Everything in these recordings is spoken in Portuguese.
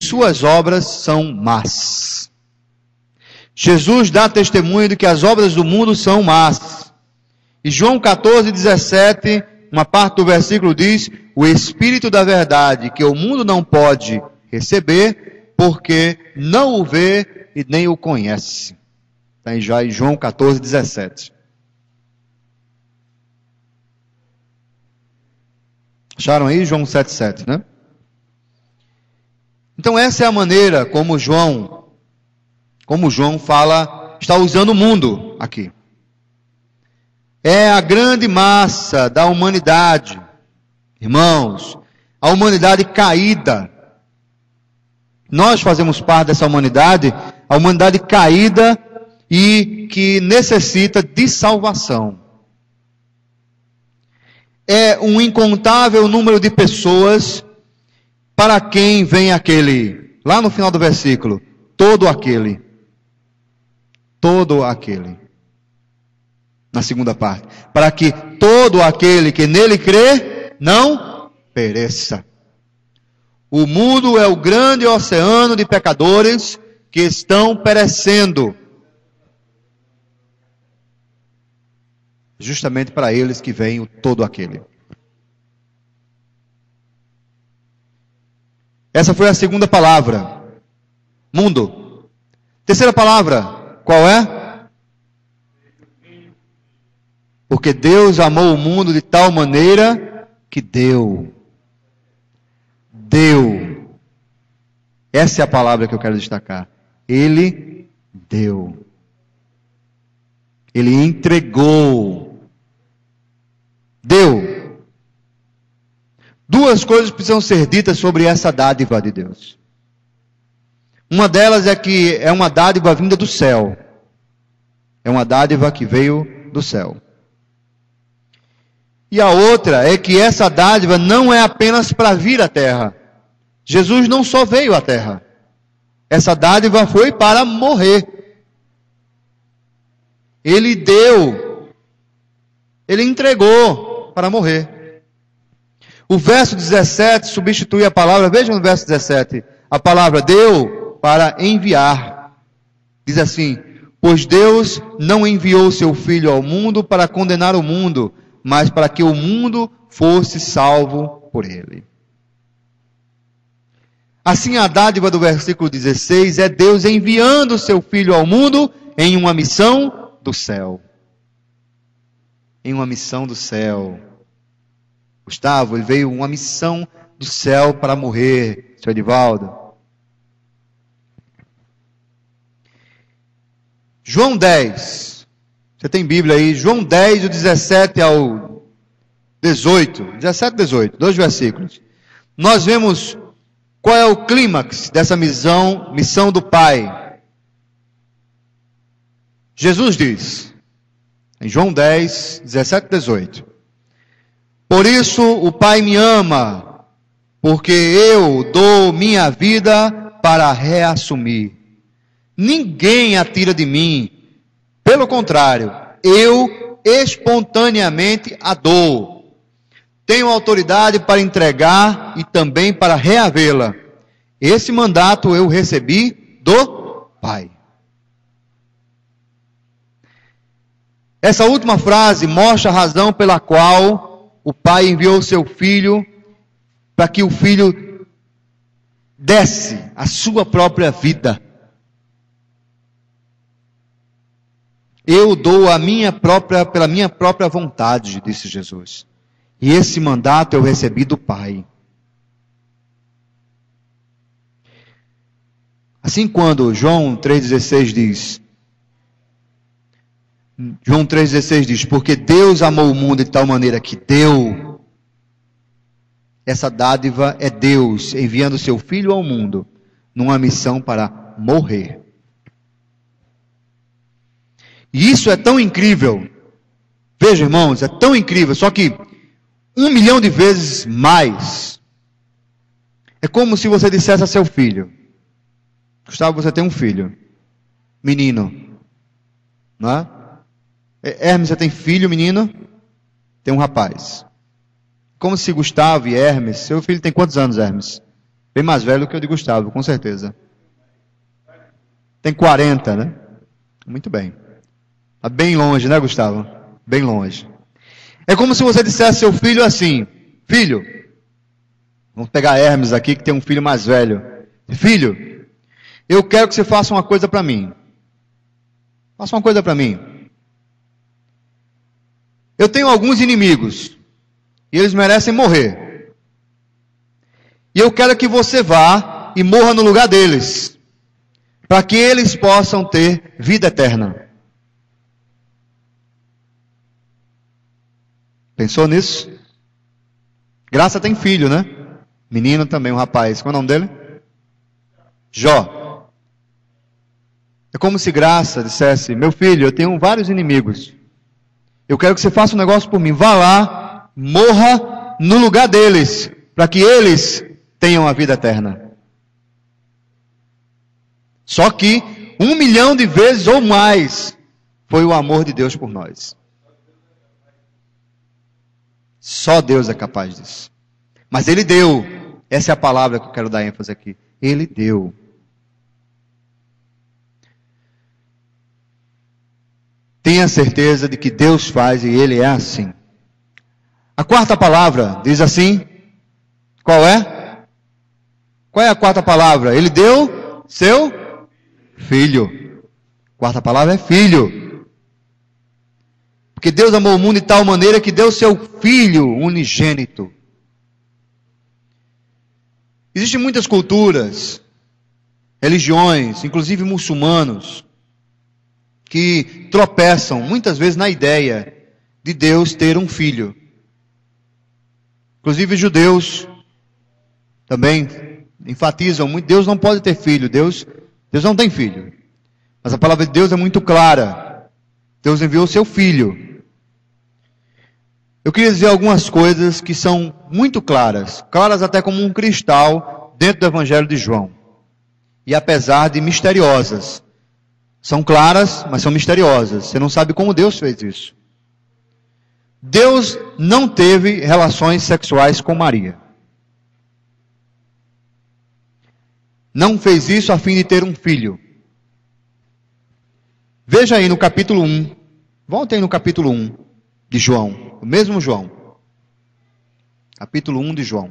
suas obras são más. Jesus dá testemunho de que as obras do mundo são más. E João 14:17, uma parte do versículo diz: o Espírito da verdade, que o mundo não pode receber, porque não o vê e nem o conhece. Está em João 14:17. Acharam aí João 7:7, né? Então essa é a maneira como João fala, está usando o mundo aqui. É a grande massa da humanidade, irmãos, a humanidade caída. Nós fazemos parte dessa humanidade, a humanidade caída e que necessita de salvação. É um incontável número de pessoas para quem vem aquele, lá no final do versículo, todo aquele. Na segunda parte. Para que todo aquele que nele crê, não pereça. O mundo é o grande oceano de pecadores que estão perecendo. Justamente para eles que vem o todo aquele. Essa foi a segunda palavra. Mundo. Terceira palavra, qual é? Porque Deus amou o mundo de tal maneira que deu. Deu. Essa é a palavra que eu quero destacar. Ele deu. Ele entregou. Deu. Duas coisas precisam ser ditas sobre essa dádiva de Deus. Uma delas é que é uma dádiva vinda do céu. É uma dádiva que veio do céu. E a outra é que essa dádiva não é apenas para vir à terra. Jesus não só veio à terra. Essa dádiva foi para morrer. Ele deu. Ele entregou para morrer. O verso 17 substitui a palavra, veja no verso 17, a palavra deu para enviar. Diz assim: pois Deus não enviou seu Filho ao mundo para condenar o mundo, mas para que o mundo fosse salvo por ele. Assim, a dádiva do versículo 16 é Deus enviando o seu Filho ao mundo em uma missão do céu. Em uma missão do céu. Gustavo, ele veio uma missão do céu para morrer, seu Edivaldo. João 10. Você tem Bíblia aí? João 10, do 17 ao 18. 17 e 18, dois versículos. Nós vemos qual é o clímax dessa missão do Pai. Jesus diz, em João 10, 17 e 18. Por isso o Pai me ama, porque eu dou minha vida para reassumir. Ninguém a tira de mim. Pelo contrário, eu espontaneamente a dou. Tenho autoridade para entregar e também para reavê-la. Esse mandato eu recebi do Pai. Essa última frase mostra a razão pela qual o Pai enviou seu Filho, para que o Filho desse a sua própria vida. Eu dou pela minha própria vontade, disse Jesus. E esse mandato eu recebi do Pai. Assim, quando João 3,16 diz, João 3,16 diz, porque Deus amou o mundo de tal maneira que deu. Essa dádiva é Deus enviando seu Filho ao mundo numa missão para morrer. E isso é tão incrível. Veja, irmãos, é tão incrível, só que 1 milhão de vezes mais. É como se você dissesse a seu filho: Gustavo, você tem um filho, menino, não é? Hermes, você tem filho, menino? Tem um rapaz. Como se Gustavo e Hermes, seu filho tem quantos anos, Hermes? Bem mais velho que o de Gustavo, com certeza. Tem 40, né? Muito bem. Está bem longe, né, Gustavo? Bem longe. É como se você dissesse ao seu filho assim: filho, vamos pegar Hermes aqui, que tem um filho mais velho. Filho, eu quero que você faça uma coisa para mim. Faça uma coisa para mim. Eu tenho alguns inimigos, e eles merecem morrer. E eu quero que você vá e morra no lugar deles, para que eles possam ter vida eterna. Pensou nisso? Graça tem filho, né? Menino também, um rapaz. Qual é o nome dele? Jó. É como se Graça dissesse: meu filho, eu tenho vários inimigos. Eu quero que você faça um negócio por mim. Vá lá, morra no lugar deles, para que eles tenham a vida eterna. Só que 1 milhão de vezes ou mais foi o amor de Deus por nós. Só Deus é capaz disso. Mas Ele deu. Essa é a palavra que eu quero dar ênfase aqui. Ele deu. Tenha certeza de que Deus faz e Ele é assim. A quarta palavra diz assim. Qual é? Qual é a quarta palavra? Ele deu seu filho. A quarta palavra é filho. Porque Deus amou o mundo de tal maneira que deu seu filho unigênito. Existem muitas culturas, religiões, inclusive muçulmanos, que tropeçam muitas vezes na ideia de Deus ter um filho. Inclusive judeus também enfatizam muito: Deus não pode ter filho, Deus não tem filho. Mas a palavra de Deus é muito clara. Deus enviou o seu filho. Eu queria dizer algumas coisas que são muito claras, claras até como um cristal dentro do Evangelho de João. E apesar de misteriosas, são claras, mas são misteriosas. Você não sabe como Deus fez isso. Deus não teve relações sexuais com Maria. Não fez isso a fim de ter um filho. Veja aí no capítulo 1. Volta aí no capítulo 1 de João. O mesmo João. Capítulo 1 de João.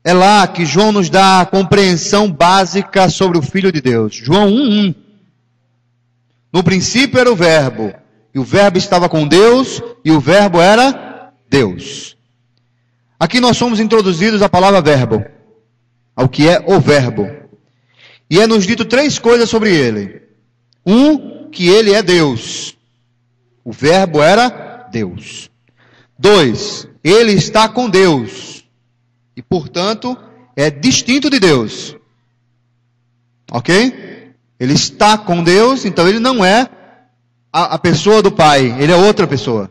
É lá que João nos dá a compreensão básica sobre o Filho de Deus. João 1:1. No princípio era o Verbo, e o Verbo estava com Deus, e o Verbo era Deus. Aqui nós somos introduzidos à palavra verbo, ao que é o Verbo. E é nos dito 3 coisas sobre ele. Que ele é Deus. O Verbo era Deus. 2, ele está com Deus. E, portanto, é distinto de Deus. Ok? Ele está com Deus, então ele não é a pessoa do Pai. Ele é outra pessoa.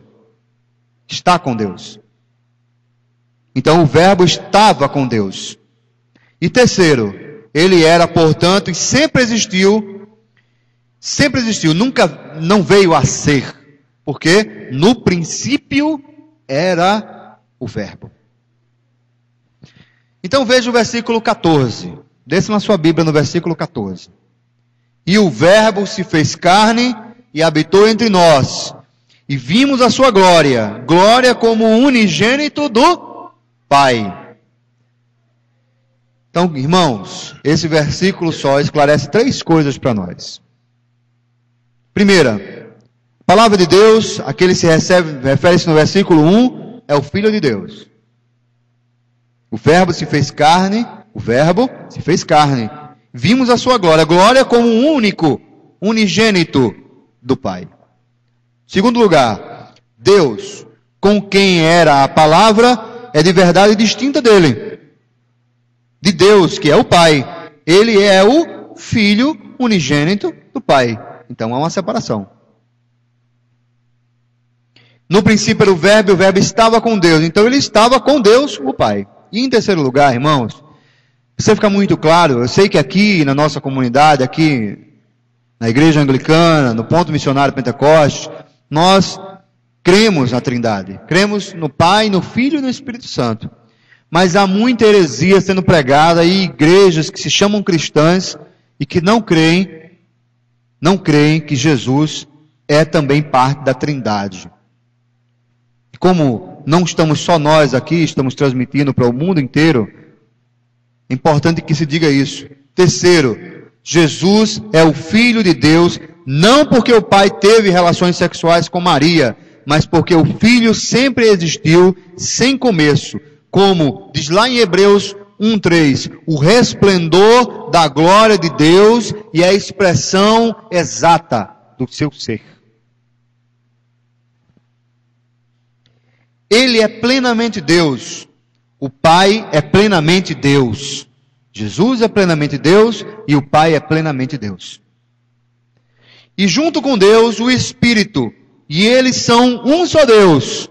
Está com Deus. Então o Verbo estava com Deus. E terceiro, ele era, portanto, e sempre existiu, nunca não veio a ser. Porque no princípio era o Verbo. Então veja o versículo 14. Desça na sua Bíblia no versículo 14. E o Verbo se fez carne e habitou entre nós. E vimos a sua glória. Glória como unigênito do Pai. Então, irmãos, esse versículo só esclarece 3 coisas para nós. Primeira, a palavra de Deus, a que ele se refere-se no versículo 1, é o Filho de Deus. O Verbo se fez carne, Vimos a sua glória, glória como um único, unigênito do Pai. Segundo lugar, Deus, com quem era a palavra, é de verdade distinta dele. De Deus, que é o Pai. Ele é o Filho unigênito do Pai. Então há uma separação. No princípio era o Verbo, e o Verbo estava com Deus. Então ele estava com Deus, o Pai. E em terceiro lugar, irmãos, precisa ficar muito claro, eu sei que aqui na nossa comunidade, aqui na igreja anglicana, no ponto missionário Pentecostes, nós cremos na Trindade, cremos no Pai, no Filho e no Espírito Santo. Mas há muita heresia sendo pregada e igrejas que se chamam cristãs e que não creem que Jesus é também parte da Trindade. E como não estamos só nós aqui, estamos transmitindo para o mundo inteiro, é importante que se diga isso. Terceiro, Jesus é o Filho de Deus, não porque o Pai teve relações sexuais com Maria, mas porque o Filho sempre existiu sem começo, como diz lá em Hebreus 1:3, o resplendor da glória de Deus e a expressão exata do seu ser. Ele é plenamente Deus, o Pai é plenamente Deus, Jesus é plenamente Deus e o Pai é plenamente Deus. E junto com Deus, o Espírito, e eles são um só Deus,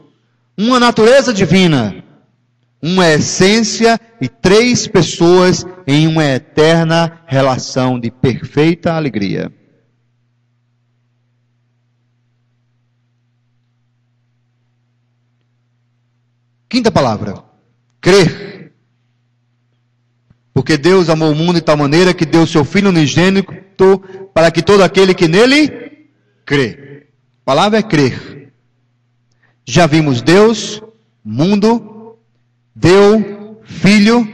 uma natureza divina, uma essência e três pessoas em uma eterna relação de perfeita alegria. Quinta palavra, crer. Porque Deus amou o mundo de tal maneira que deu seu Filho unigênito para que todo aquele que nele crê. A palavra é crer. Já vimos Deus, mundo, deu, Filho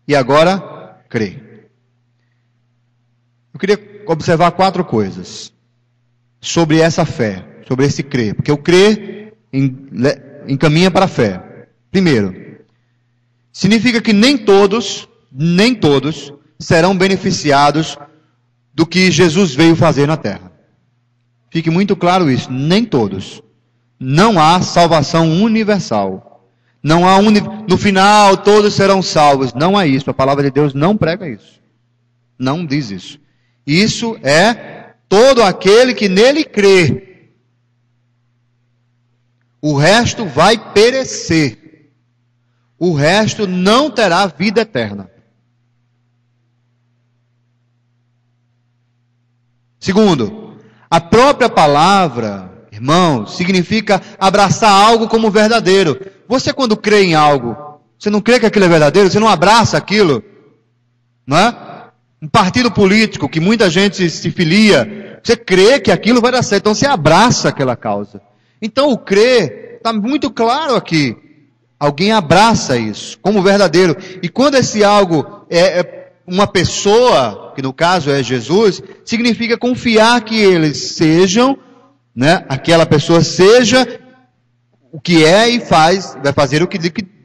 e agora crê. Eu queria observar 4 coisas sobre essa fé, sobre esse crer. Porque o crer encaminha para a fé. Primeiro, significa que nem todos serão beneficiados do que Jesus veio fazer na terra. Fique muito claro isso, nem todos. Não há salvação universal. Não há no final todos serão salvos. Não há isso. A palavra de Deus não prega isso. Não diz isso. Isso é todo aquele que nele crê. O resto vai perecer. O resto não terá vida eterna. Segundo, a própria palavra, irmão, significa abraçar algo como verdadeiro. Você quando crê em algo, você não crê que aquilo é verdadeiro? Você não abraça aquilo? Não é? Um partido político que muita gente se filia, você crê que aquilo vai dar certo, então você abraça aquela causa. Então o crer está muito claro aqui. Alguém abraça isso como verdadeiro. E quando esse algo é uma pessoa, que no caso é Jesus, significa confiar que eles sejam, né, aquela pessoa seja o que é e faz, vai fazer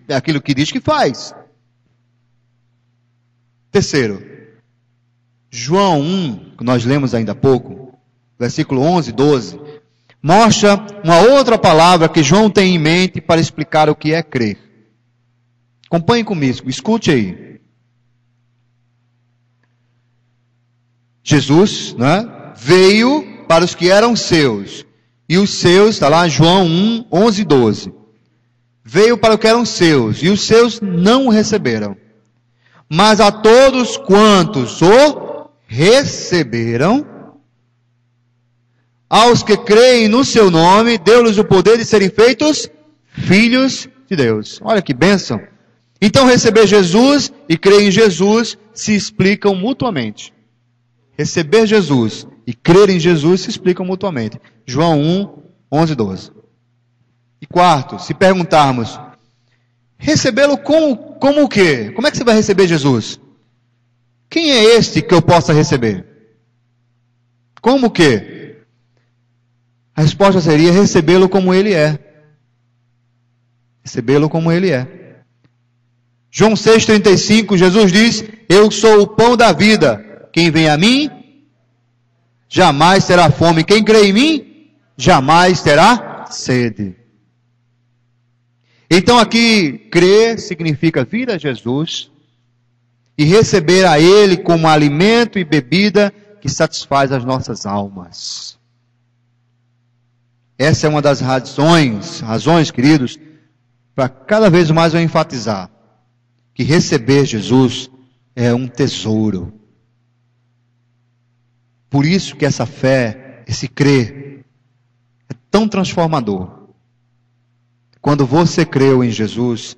aquilo que diz que faz. Terceiro, João 1, que nós lemos ainda há pouco, versículo 11, 12, mostra uma outra palavra que João tem em mente para explicar o que é crer. Acompanhe comigo, escute aí. Jesus, né, veio para os que eram seus. E os seus, está lá João 1, 11 e 12. Veio para os que eram seus, e os seus não o receberam. Mas a todos quantos o receberam, aos que creem no seu nome, deu-lhes o poder de serem feitos filhos de Deus. Olha que bênção. Então receber Jesus e crer em Jesus se explicam mutuamente. Receber Jesus e crer em Jesus se explicam mutuamente. João 1, 11 e 12. E quarto, se perguntarmos, recebê-lo como o quê? Como é que você vai receber Jesus? Quem é este que eu possa receber? Como o quê? A resposta seria recebê-lo como ele é. Recebê-lo como ele é. João 6,35, Jesus diz, eu sou o pão da vida. Quem vem a mim, jamais terá fome. Quem crê em mim, jamais terá sede. Então aqui, crer significa vir a Jesus e receber a Ele como alimento e bebida que satisfaz as nossas almas. Essa é uma das razões, queridos, para cada vez mais eu enfatizar que receber Jesus é um tesouro. Por isso que essa fé, esse crer, é tão transformador. quando você creu em Jesus,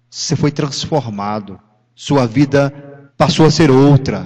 você foi transformado. Sua vida passou a ser outra.